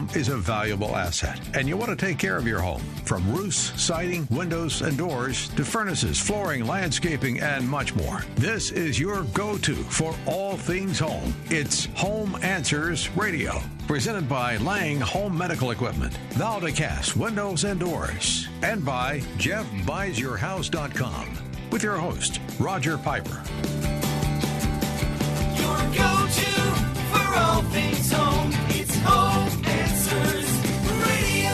home is a valuable asset, and you want to take care of your home. From roofs, siding, windows, and doors to furnaces, flooring, landscaping, and much more. This is your go-to for all things home. It's Home Answers Radio, presented by Lang Home Medical Equipment, Valdecast Windows and Doors, and by JeffBuysYourHouse.com, with your host, Roger Piper. Your go-to for all things home. It's Home Answers Radio.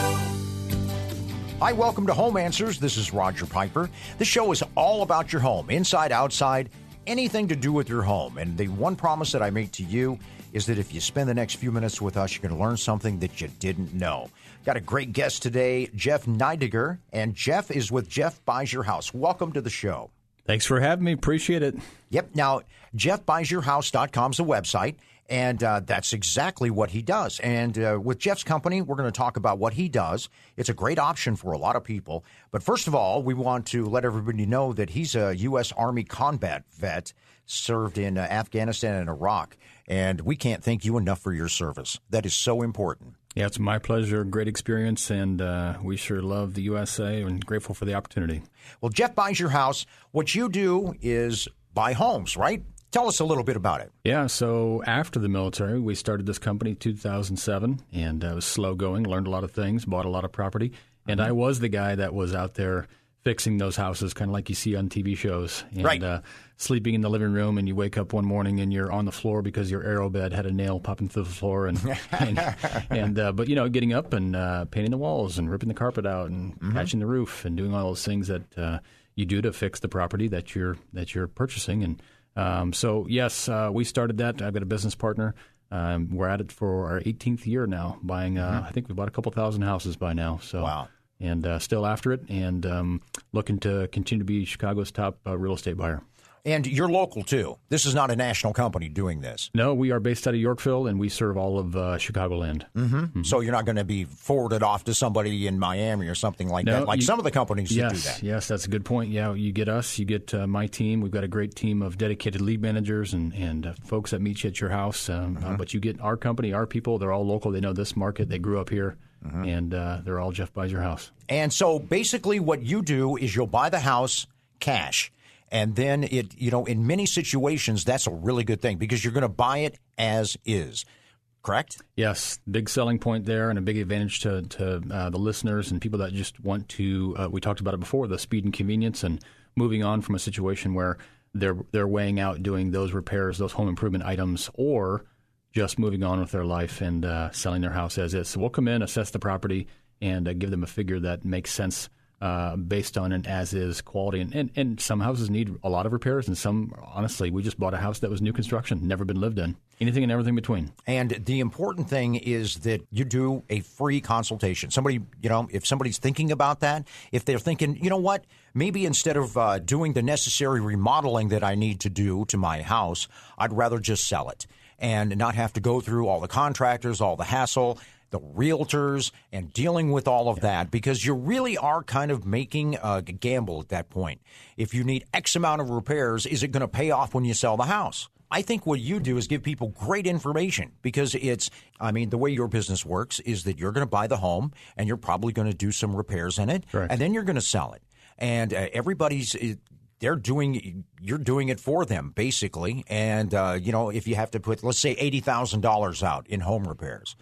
Hi, welcome to Home Answers. This is Roger Piper. This show is all about your home, inside, outside, anything to do with your home. And the one promise that I make to you is that if you spend the next few minutes with us, you're going to learn something that you didn't know. Got a great guest today, Jeff Neidiger, and Jeff is with Jeff Buys Your House. Welcome to the show. Thanks for having me. Appreciate it. Yep. Now, JeffBuysYourHouse.com is a website, and that's exactly what he does. And with Jeff's company, we're going to talk about what he does. It's a great option for a lot of people. But first of all, we want to let everybody know that he's a U.S. Army combat vet, served in Afghanistan and Iraq. And we can't thank you enough for your service. That is so important. Yeah, it's my pleasure. Great experience, and we sure love the USA and grateful for the opportunity. Well, Jeff Buys Your House. What you do is buy homes, right? Tell us a little bit about it. Yeah, so after the military, we started this company in 2007, and it was slow going, learned a lot of things, bought a lot of property, and I was the guy that was out there fixing those houses, kind of like you see on TV shows. And, right. Sleeping in the living room, and you wake up one morning and you're on the floor because your aero bed had a nail popping through the floor, but getting up and painting the walls and ripping the carpet out and patching the roof and doing all those things that you do to fix the property that you're purchasing. And we started that. I've got a business partner. We're at it for our 18th year now, buying. I think we bought a couple thousand houses by now. So. Wow. And still after it, and looking to continue to be Chicago's top real estate buyer. And you're local, too. This is not a national company doing this. No, we are based out of Yorkville, and we serve all of Chicagoland. So you're not going to be forwarded off to somebody in Miami or something like that, like some of the companies that do that. Yes, that's a good point. Yeah, you get us, you get my team. We've got a great team of dedicated lead managers and folks that meet you at your house. But you get our company, our people. They're all local. They know this market. They grew up here. And they're all Jeff Buys Your House. And so basically what you do is you'll buy the house cash. And then in many situations, that's a really good thing because you're going to buy it as is. Correct? Yes. Big selling point there and a big advantage to the listeners and people that just want to, we talked about it before, the speed and convenience and moving on from a situation where they're weighing out doing those repairs, those home improvement items, or just moving on with their life and selling their house as is. So we'll come in, assess the property, and give them a figure that makes sense based on an as-is quality. And some houses need a lot of repairs, and some, honestly, we just bought a house that was new construction, never been lived in. Anything and everything between. And the important thing is that you do a free consultation. Somebody, if somebody's thinking about that, if they're thinking, you know what, maybe instead of doing the necessary remodeling that I need to do to my house, I'd rather just sell it and not have to go through all the contractors, all the hassle, the realtors, and dealing with all of that, because you really are kind of making a gamble at that point. If you need X amount of repairs, is it going to pay off when you sell the house? I think what you do is give people great information because the way your business works is that you're going to buy the home and you're probably going to do some repairs in it, correct, and then you're going to sell it. And you're doing it for them, basically. And, if you have to put, let's say, $80,000 out in home repairs,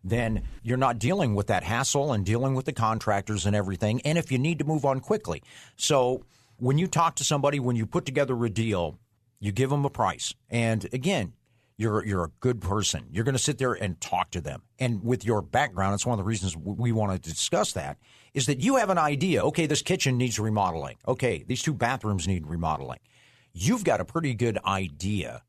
then you're not dealing with that hassle and dealing with the contractors and everything. And if you need to move on quickly. So when you talk to somebody, when you put together a deal, you give them a price. And again, you're a good person. You're going to sit there and talk to them. And with your background, it's one of the reasons we want to discuss that, is that you have an idea. Okay, this kitchen needs remodeling. Okay, these 2 bathrooms need remodeling. You've got a pretty good idea,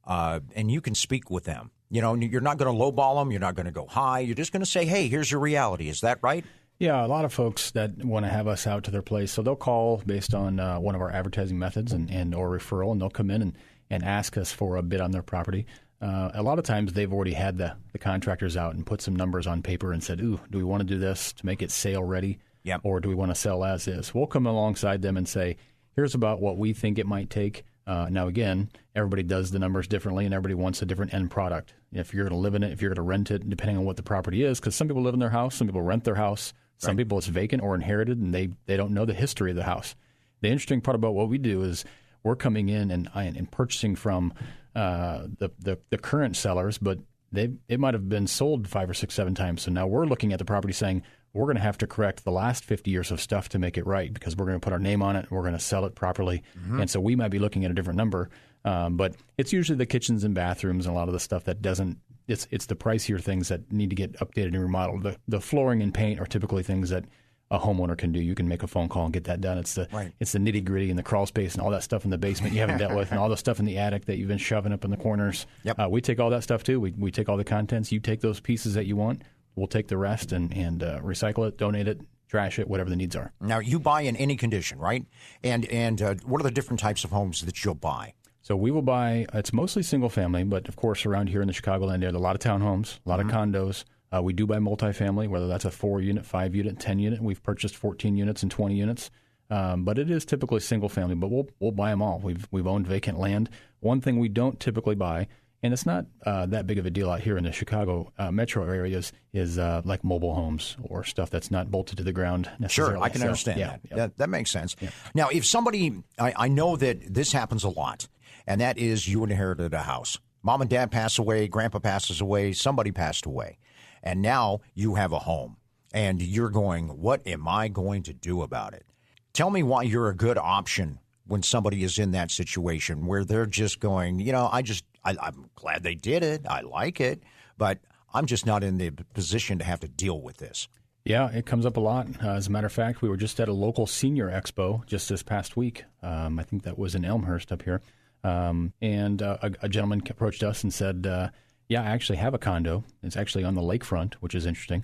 and you can speak with them. You're not going to lowball them. You're not going to go high. You're just going to say, hey, here's your reality. Is that right? Yeah, a lot of folks that want to have us out to their place, so they'll call based on one of our advertising methods and or referral, and they'll come in and ask us for a bid on their property. A lot of times they've already had the contractors out and put some numbers on paper and said, ooh, do we want to do this to make it sale ready? Yep. Or do we want to sell as is? We'll come alongside them and say, here's about what we think it might take. Now, again, everybody does the numbers differently, and everybody wants a different end product. If you're going to live in it, if you're going to rent it, depending on what the property is, because some people live in their house, some people rent their house, some people it's vacant or inherited, and they don't know the history of the house. The interesting part about what we do is we're coming in and purchasing from the current sellers, but it might have been sold 5 or 6, 7 times. So now we're looking at the property saying, we're going to have to correct the last 50 years of stuff to make it right because we're going to put our name on it and we're going to sell it properly. Mm-hmm. And so we might be looking at a different number. But it's usually the kitchens and bathrooms and a lot of the stuff that doesn't – it's the pricier things that need to get updated and remodeled. The flooring and paint are typically things that a homeowner can do. You can make a phone call and get that done. It's the nitty-gritty and the crawl space and all that stuff in the basement you haven't dealt with and all the stuff in the attic that you've been shoving up in the corners. Yep. We take all that stuff too. We take all the contents. You take those pieces that you want. We'll take the rest and recycle it, donate it, trash it, whatever the needs are. Now, you buy in any condition, right? And what are the different types of homes that you'll buy? So we will buy, it's mostly single family, but of course around here in the Chicagoland area, a lot of townhomes, a lot of condos. We do buy multifamily, whether that's a 4-unit, 5-unit, 10-unit. We've purchased 14 units and 20 units. But it is typically single family, but we'll buy them all. We've owned vacant land. One thing we don't typically buy, and it's not that big of a deal out here in the Chicago metro areas, is like mobile homes or stuff that's not bolted to the ground necessarily. Sure, I can understand that. That makes sense. Yeah. Now, if somebody, I know that this happens a lot, and that is you inherited a house. Mom and dad pass away, grandpa passes away, somebody passed away, and now you have a home, and you're going, what am I going to do about it? Tell me why you're a good option when somebody is in that situation where they're just going, I'm glad they did it. I like it, but I'm just not in the position to have to deal with this. Yeah, it comes up a lot. As a matter of fact, we were just at a local senior expo just this past week. I think that was in Elmhurst up here. And a gentleman approached us and said, I actually have a condo. It's actually on the lakefront, which is interesting.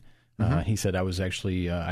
He said, I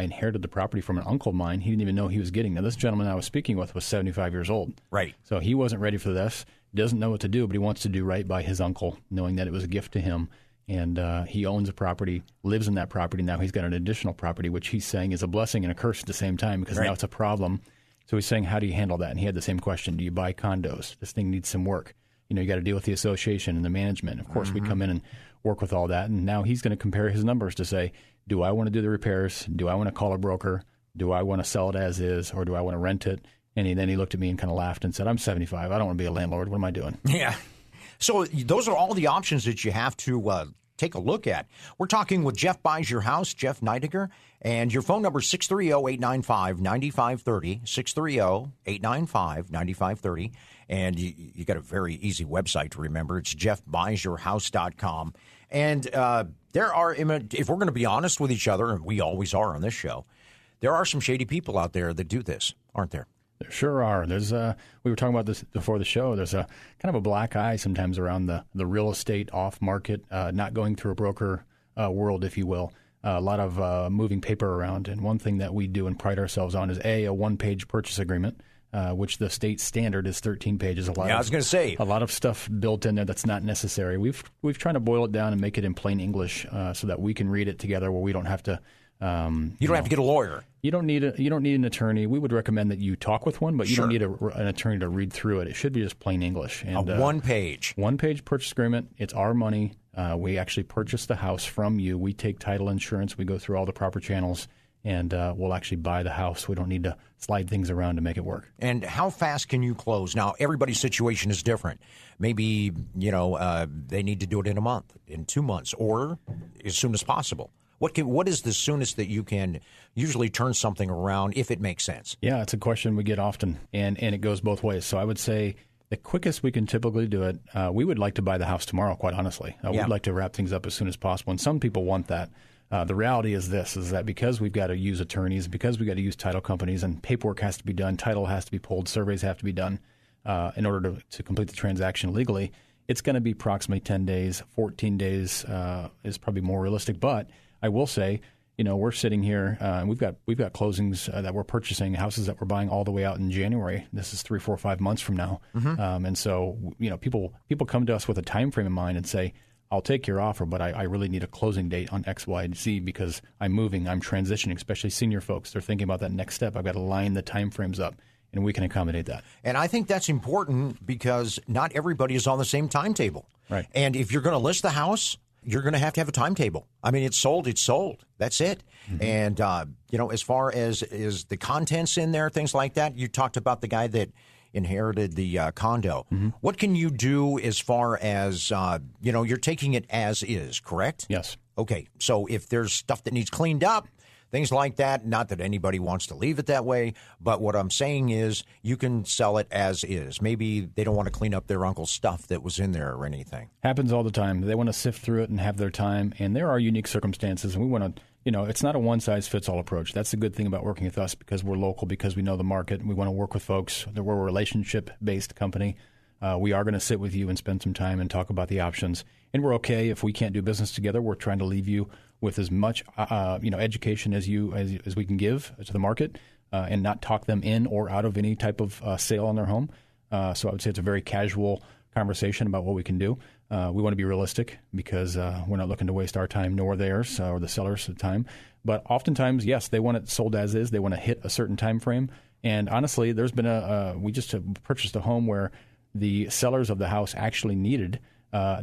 inherited the property from an uncle of mine. He didn't even know he was getting. Now, this gentleman I was speaking with was 75 years old. Right. So he wasn't ready for this, doesn't know what to do, but he wants to do right by his uncle, knowing that it was a gift to him. And he owns a property, lives in that property. Now he's got an additional property, which he's saying is a blessing and a curse at the same time because now it's a problem. So he's saying, how do you handle that? And he had the same question. Do you buy condos? This thing needs some work. You got to deal with the association and the management. Of course, we come in and work with all that. And now he's going to compare his numbers to say, do I want to do the repairs? Do I want to call a broker? Do I want to sell it as is? Or do I want to rent it? And then he looked at me and kind of laughed and said, I'm 75. I don't want to be a landlord. What am I doing? Yeah. So those are all the options that you have to take a look at. We're talking with Jeff Buys Your House, Jeff Neidinger, and your phone number is 630-895-9530, 630-895-9530. And you got a very easy website to remember. It's jeffbuysyourhouse.com. And there are, if we're going to be honest with each other, and we always are on this show, there are some shady people out there that do this, aren't there? There sure are. There's we were talking about this before the show. There's a kind of a black eye sometimes around the real estate off market, not going through a broker world, if you will. A lot of moving paper around. And one thing that we do and pride ourselves on is a one-page purchase agreement, which the state standard is 13 pages. I was going to say a lot of stuff built in there that's not necessary. We've tried to boil it down and make it in plain English so that we can read it together where we don't have to. You don't have to get a lawyer. You don't need an attorney. We would recommend that you talk with one, but you don't need an attorney to read through it. It should be just plain English. And, one-page purchase agreement. It's our money. We actually purchase the house from you. We take title insurance. We go through all the proper channels, and we'll actually buy the house. We don't need to slide things around to make it work. And how fast can you close? Now, everybody's situation is different. Maybe, they need to do it in a month, in 2 months, or as soon as possible. What is the soonest that you can usually turn something around if it makes sense? Yeah, it's a question we get often, and it goes both ways. So I would say the quickest we can typically do it, we would like to buy the house tomorrow, quite honestly. We'd like to wrap things up as soon as possible, and some people want that. The reality is that because we've got to use attorneys, because we've got to use title companies, and paperwork has to be done, title has to be pulled, surveys have to be done in order to complete the transaction legally, it's going to be approximately 10 days. 14 days is probably more realistic, but I will say, we're sitting here and we've got closings that we're purchasing, houses that we're buying all the way out in January. This is 3, 4, 5 months from now. And so, people come to us with a time frame in mind and say, I'll take your offer, but I really need a closing date on X, Y, and Z because I'm moving, I'm transitioning, especially senior folks. They're thinking about that next step. I've got to line the time frames up. and we can accommodate that. And I think that's important because not everybody is on the same timetable. Right. And if you're going to list the house, you're going to have a timetable. I mean, it's sold. That's it. Mm-hmm. And, as far as the contents in there, things like that, you talked about the guy that inherited the condo. Mm-hmm. What can you do as far as, you're taking it as is, correct? Yes. Okay. So if there's stuff that needs cleaned up, things like that, not that anybody wants to leave it that way, but what I'm saying is you can sell it as is. Maybe they don't want to clean up their uncle's stuff that was in there or anything. Happens all the time. They want to sift through it and have their time, and there are unique circumstances, and we want to, it's not a one-size-fits-all approach. That's the good thing about working with us because we're local, because we know the market, and we want to work with folks. We're a relationship-based company. We are going to sit with you and spend some time and talk about the options, and we're okay if we can't do business together. We're trying to leave you with as much education as we can give to the market, and not talk them in or out of any type of sale on their home. So I would say it's a very casual conversation about what we can do. We want to be realistic because we're not looking to waste our time nor theirs or the seller's time. But oftentimes, yes, they want it sold as is. They want to hit a certain time frame. And honestly, there's been we just purchased a home where the sellers of the house actually needed.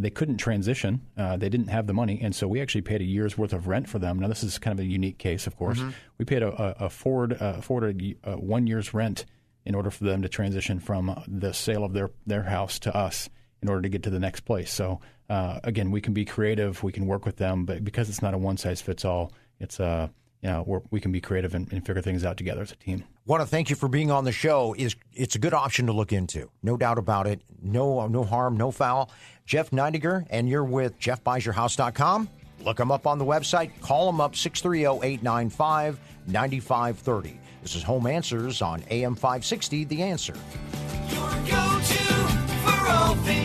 They couldn't transition. They didn't have the money, and so we actually paid a year's worth of rent for them. Now, this is kind of a unique case, of course. Mm-hmm. We paid a 1 year's rent in order for them to transition from the sale of their house to us in order to get to the next place. So, again, we can be creative. We can work with them, but because it's not a one-size-fits-all, it's we can be creative and figure things out together as a team. Want to thank you for being on the show. It's a good option to look into. No doubt about it. No harm, no foul. Jeff Neidiger, and you're with JeffBuysYourHouse.com. Look him up on the website. Call him up, 630-895-9530. This is Home Answers on AM 560, The Answer. Your go-to for all things